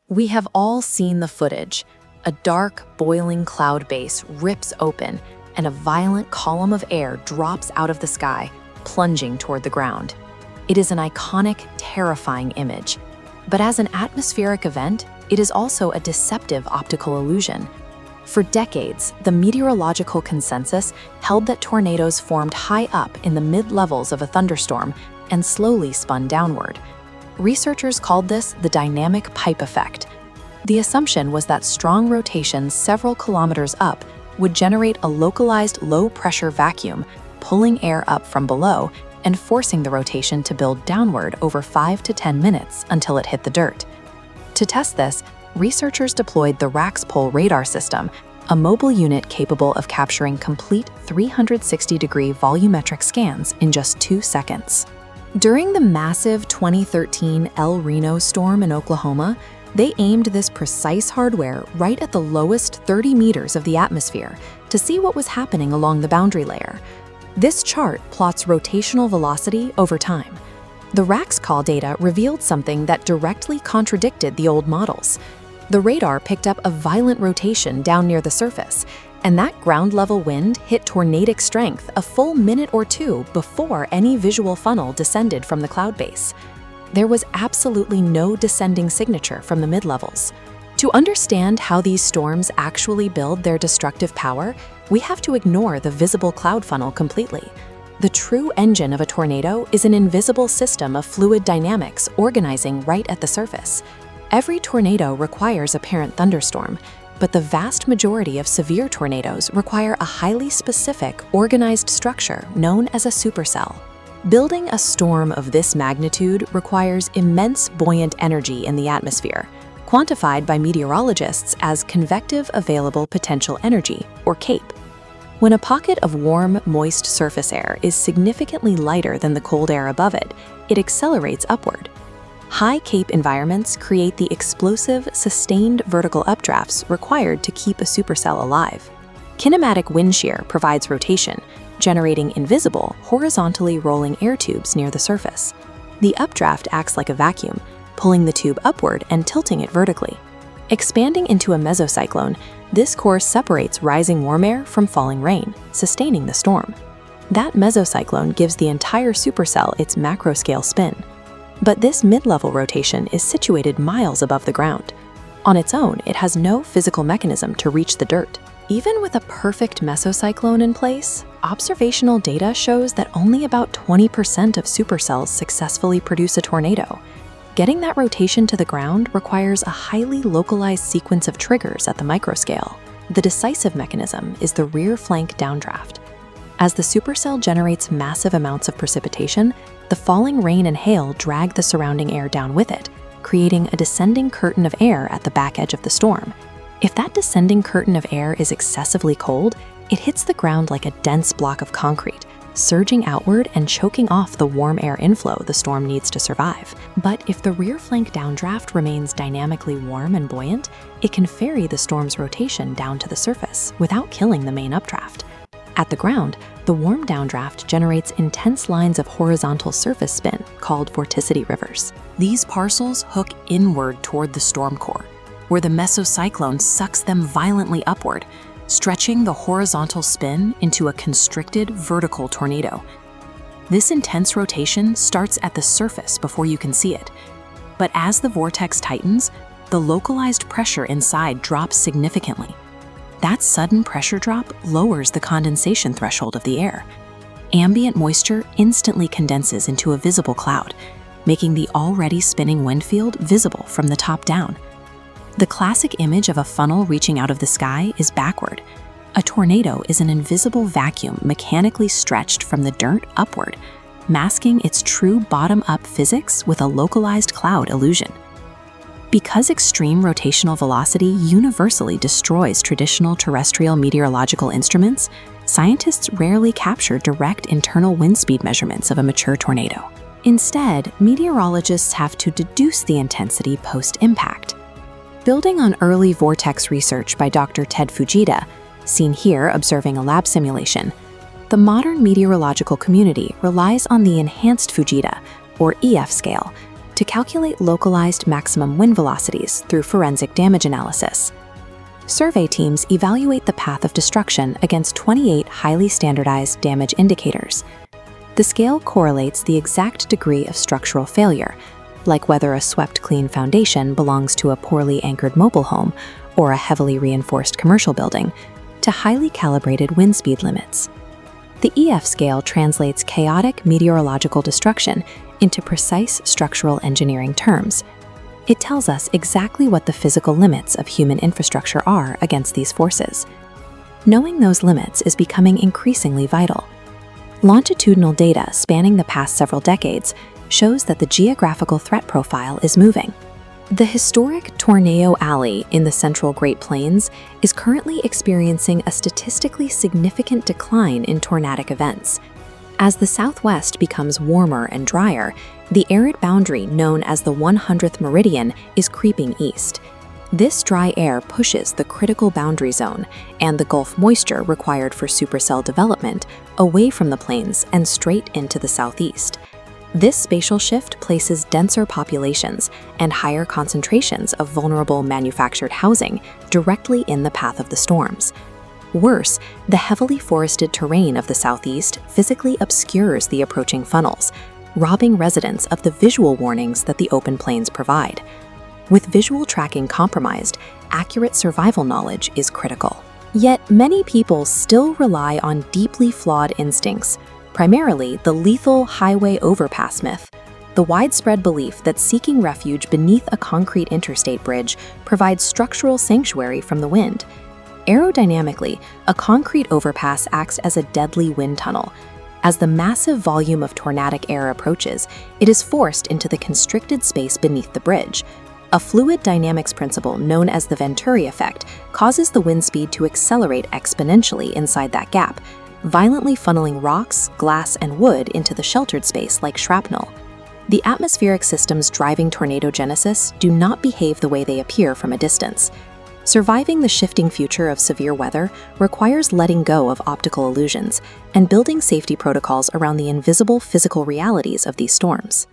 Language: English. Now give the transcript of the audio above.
We have all seen the footage. A dark, boiling cloud base rips open, and a violent column of air drops out of the sky, plunging toward the ground. It is an iconic, terrifying image. But as an atmospheric event, it is also a deceptive optical illusion. For decades, the meteorological consensus held that tornadoes formed high up in the mid-levels of a thunderstorm and slowly spun downward. Researchers called this the dynamic pipe effect. The assumption was that strong rotations several kilometers up would generate a localized low-pressure vacuum, pulling air up from below and forcing the rotation to build downward over 5 to 10 minutes until it hit the dirt. To test this, researchers deployed the Raxpol radar system, a mobile unit capable of capturing complete 360-degree volumetric scans in just 2 seconds. During the massive 2013 El Reno storm in Oklahoma, they aimed this precise hardware right at the lowest 30 meters of the atmosphere to see what was happening along the boundary layer. This chart plots rotational velocity over time. The Raxpol data revealed something that directly contradicted the old models. The radar picked up a violent rotation down near the surface, and that ground-level wind hit tornadic strength a full minute or two before any visual funnel descended from the cloud base. There was absolutely no descending signature from the mid-levels. To understand how these storms actually build their destructive power, we have to ignore the visible cloud funnel completely. The true engine of a tornado is an invisible system of fluid dynamics organizing right at the surface. Every tornado requires a parent thunderstorm, but the vast majority of severe tornadoes require a highly specific, organized structure known as a supercell. Building a storm of this magnitude requires immense buoyant energy in the atmosphere, quantified by meteorologists as convective available potential energy, or CAPE. When a pocket of warm, moist surface air is significantly lighter than the cold air above it, it accelerates upward. High CAPE environments create the explosive, sustained vertical updrafts required to keep a supercell alive. Kinematic wind shear provides rotation, generating invisible, horizontally rolling air tubes near the surface. The updraft acts like a vacuum, pulling the tube upward and tilting it vertically. Expanding into a mesocyclone, this course separates rising warm air from falling rain, sustaining the storm. That mesocyclone gives the entire supercell its macroscale spin. But this mid-level rotation is situated miles above the ground. On its own, it has no physical mechanism to reach the dirt. Even with a perfect mesocyclone in place, observational data shows that only about 20% of supercells successfully produce a tornado. Getting that rotation to the ground requires a highly localized sequence of triggers at the microscale. The decisive mechanism is the rear flank downdraft. As the supercell generates massive amounts of precipitation, the falling rain and hail drag the surrounding air down with it, creating a descending curtain of air at the back edge of the storm. If that descending curtain of air is excessively cold, it hits the ground like a dense block of concrete, surging outward and choking off the warm air inflow the storm needs to survive. But if the rear flank downdraft remains dynamically warm and buoyant, it can ferry the storm's rotation down to the surface without killing the main updraft. At the ground, the warm downdraft generates intense lines of horizontal surface spin called vorticity rivers. These parcels hook inward toward the storm core, where the mesocyclone sucks them violently upward, stretching the horizontal spin into a constricted vertical tornado. This intense rotation starts at the surface before you can see it. But as the vortex tightens, the localized pressure inside drops significantly. That sudden pressure drop lowers the condensation threshold of the air. Ambient moisture instantly condenses into a visible cloud, making the already spinning wind field visible from the top down. The classic image of a funnel reaching out of the sky is backward. A tornado is an invisible vacuum mechanically stretched from the dirt upward, masking its true bottom-up physics with a localized cloud illusion. Because extreme rotational velocity universally destroys traditional terrestrial meteorological instruments, scientists rarely capture direct internal wind speed measurements of a mature tornado. Instead, meteorologists have to deduce the intensity post-impact. Building on early vortex research by Dr. Ted Fujita, seen here observing a lab simulation, the modern meteorological community relies on the Enhanced Fujita, or EF scale, to calculate localized maximum wind velocities through forensic damage analysis. Survey teams evaluate the path of destruction against 28 highly standardized damage indicators. The scale correlates the exact degree of structural failure, like whether a swept-clean foundation belongs to a poorly anchored mobile home or a heavily reinforced commercial building, to highly calibrated wind speed limits. The EF scale translates chaotic meteorological destruction into precise structural engineering terms. It tells us exactly what the physical limits of human infrastructure are against these forces. Knowing those limits is becoming increasingly vital. Longitudinal data spanning the past several decades shows that the geographical threat profile is moving. The historic Tornado Alley in the central Great Plains is currently experiencing a statistically significant decline in tornadic events. As the Southwest becomes warmer and drier, the arid boundary known as the 100th meridian is creeping east. This dry air pushes the critical boundary zone and the Gulf moisture required for supercell development away from the plains and straight into the southeast. This spatial shift places denser populations and higher concentrations of vulnerable manufactured housing directly in the path of the storms. Worse, the heavily forested terrain of the southeast physically obscures the approaching funnels, robbing residents of the visual warnings that the open plains provide. With visual tracking compromised, accurate survival knowledge is critical. Yet many people still rely on deeply flawed instincts, primarily the lethal highway overpass myth, the widespread belief that seeking refuge beneath a concrete interstate bridge provides structural sanctuary from the wind. Aerodynamically, a concrete overpass acts as a deadly wind tunnel. As the massive volume of tornadic air approaches, it is forced into the constricted space beneath the bridge. A fluid dynamics principle known as the Venturi effect causes the wind speed to accelerate exponentially inside that gap, violently funneling rocks, glass, and wood into the sheltered space like shrapnel. The atmospheric systems driving tornadogenesis do not behave the way they appear from a distance. Surviving the shifting future of severe weather requires letting go of optical illusions and building safety protocols around the invisible physical realities of these storms.